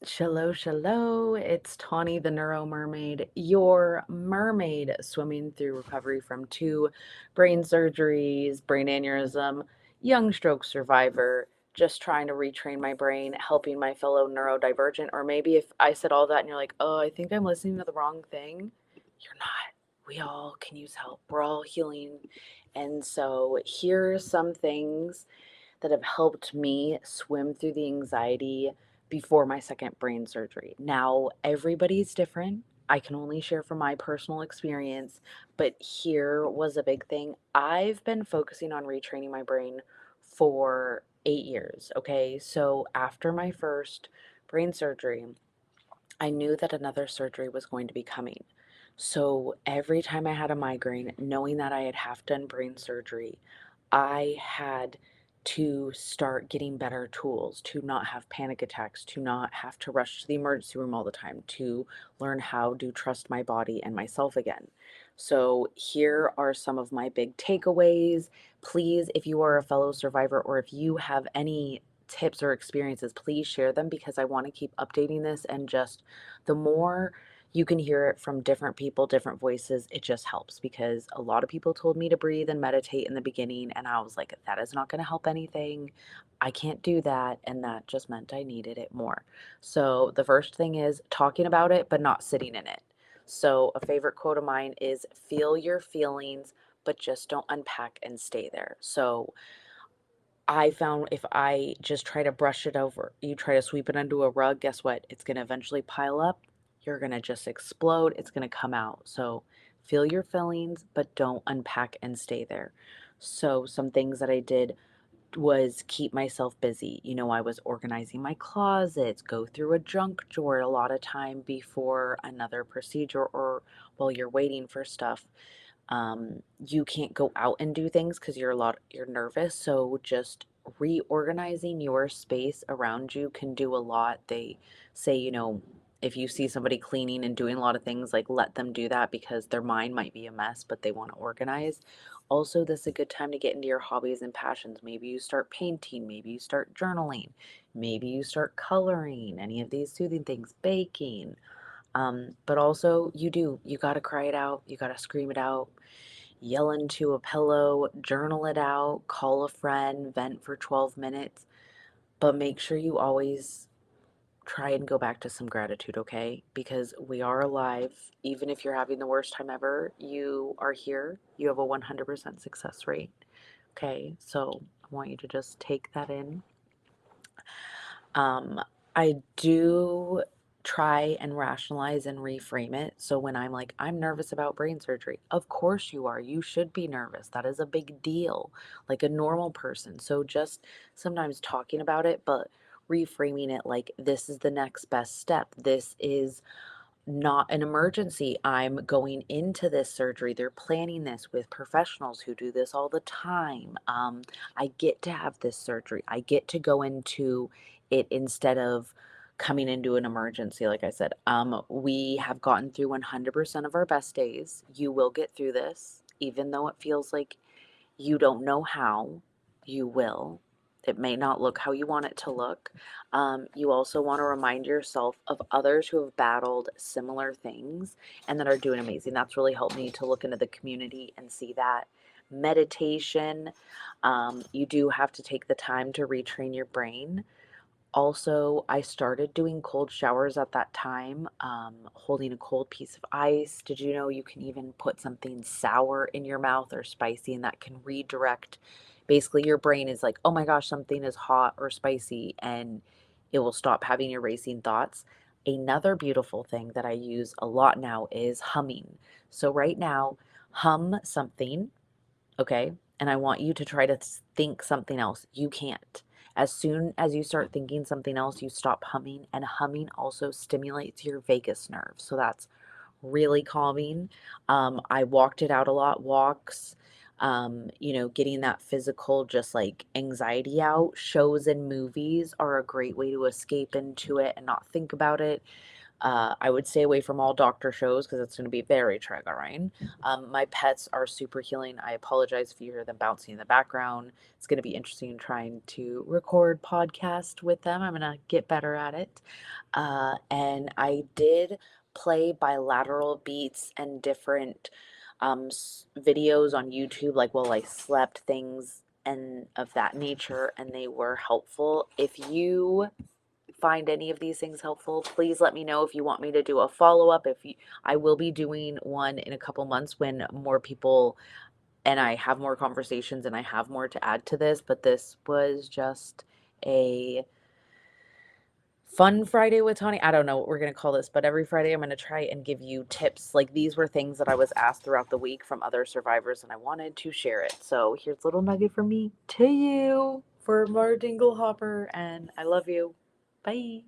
Shallow, shallow. It's Tawny the Neuro Mermaid, your mermaid swimming through recovery from two brain surgeries, brain aneurysm, young stroke survivor, just trying to retrain my brain, helping my fellow neurodivergent. Or maybe if I said all that and you're like, oh, I think I'm listening to the wrong thing, you're not. We all can use help. We're all healing. And so here are some things that have helped me swim through the anxiety before my second brain surgery. Now, everybody's different. I can only share from my personal experience, but here was a big thing. I've been focusing on retraining my brain for 8 years. Okay. So after my first brain surgery, I knew that another surgery was going to be coming. So every time I had a migraine, knowing that I had half done brain surgery, I had to start getting better tools to not have panic attacks, to not have to rush to the emergency room all the time, to learn how to trust my body and myself again. So, here are some of my big takeaways. Please, if you are a fellow survivor or if you have any tips or experiences, please share them because I want to keep updating this. And just the more you can hear it from different people, different voices, it just helps because a lot of people told me to breathe and meditate in the beginning, and I was like, that is not going to help anything. I can't do that. And that just meant I needed it more. So, the first thing is talking about it, but not sitting in it. So, a favorite quote of mine is feel your feelings, but just don't unpack and stay there. So, I found if I just try to brush it over, you try to sweep it under a rug, guess what? It's going to eventually pile up. You're going to just explode. It's going to come out. So feel your feelings, but don't unpack and stay there. So, some things that I did was keep myself busy. I was organizing my closets, go through a junk drawer a lot of time before another procedure or while you're waiting for stuff. You can't go out and do things because you're nervous. So just reorganizing your space around you can do a lot. They say, if you see somebody cleaning and doing a lot of things, like let them do that because their mind might be a mess, but they want to organize. Also, this is a good time to get into your hobbies and passions. Maybe you start painting, maybe you start journaling, maybe you start coloring, any of these soothing things, baking. But also, you got to cry it out, you got to scream it out, yell into a pillow, journal it out, call a friend, vent for 12 minutes. But make sure you always try and go back to some gratitude, okay? Because we are alive. Even if you're having the worst time ever, you are here. You have a 100% success rate, okay? So I want you to just take that in. Um, I do try and rationalize and reframe it. So when I'm like, I'm nervous about brain surgery, of course you are. You should be nervous. That is a big deal, like a normal person. So just sometimes talking about it, but reframing it like this is the next best step. This is not an emergency. I'm going into this surgery. They're planning this with professionals who do this all the time. I get to have this surgery. I get to go into it instead of coming into an emergency. Like I said, we have gotten through 100% of our best days. You will get through this, even though it feels like you don't know how, you will. It may not look how you want it to look. You also want to remind yourself of others who have battled similar things and that are doing amazing. That's really helped me to look into the community and see that. Meditation, you do have to take the time to retrain your brain. Also, I started doing cold showers at that time, holding a cold piece of ice. Did you know you can even put something sour in your mouth or spicy, and that can redirect? Basically, your brain is like, oh my gosh, something is hot or spicy, and it will stop having your racing thoughts. Another beautiful thing that I use a lot now is humming. So, right now, hum something, okay? And I want you to try to think something else. You can't. As soon as you start thinking something else, you stop humming, and humming also stimulates your vagus nerve. So that's really calming. I walked it out a lot, walks, getting that physical, just like anxiety out. Shows and movies are a great way to escape into it and not think about it. I would stay away from all doctor shows because it's going to be very triggering. My pets are super healing. I apologize if you hear them bouncing in the background. It's going to be interesting trying to record podcast with them. I'm going to get better at it. And I did play bilateral beats and different videos on YouTube, like while I slept, things and of that nature, and they were helpful. If you find any of these things helpful, please let me know if you want me to do a follow-up. I will be doing one in a couple months when more people and I have more conversations and I have more to add to this, but this was just a fun Friday with Tawny. I don't know what we're going to call this, but every Friday I'm going to try and give you tips. Like these were things that I was asked throughout the week from other survivors and I wanted to share it. So here's a little nugget from me to you for Mar Dinglehopper, and I love you. Bye.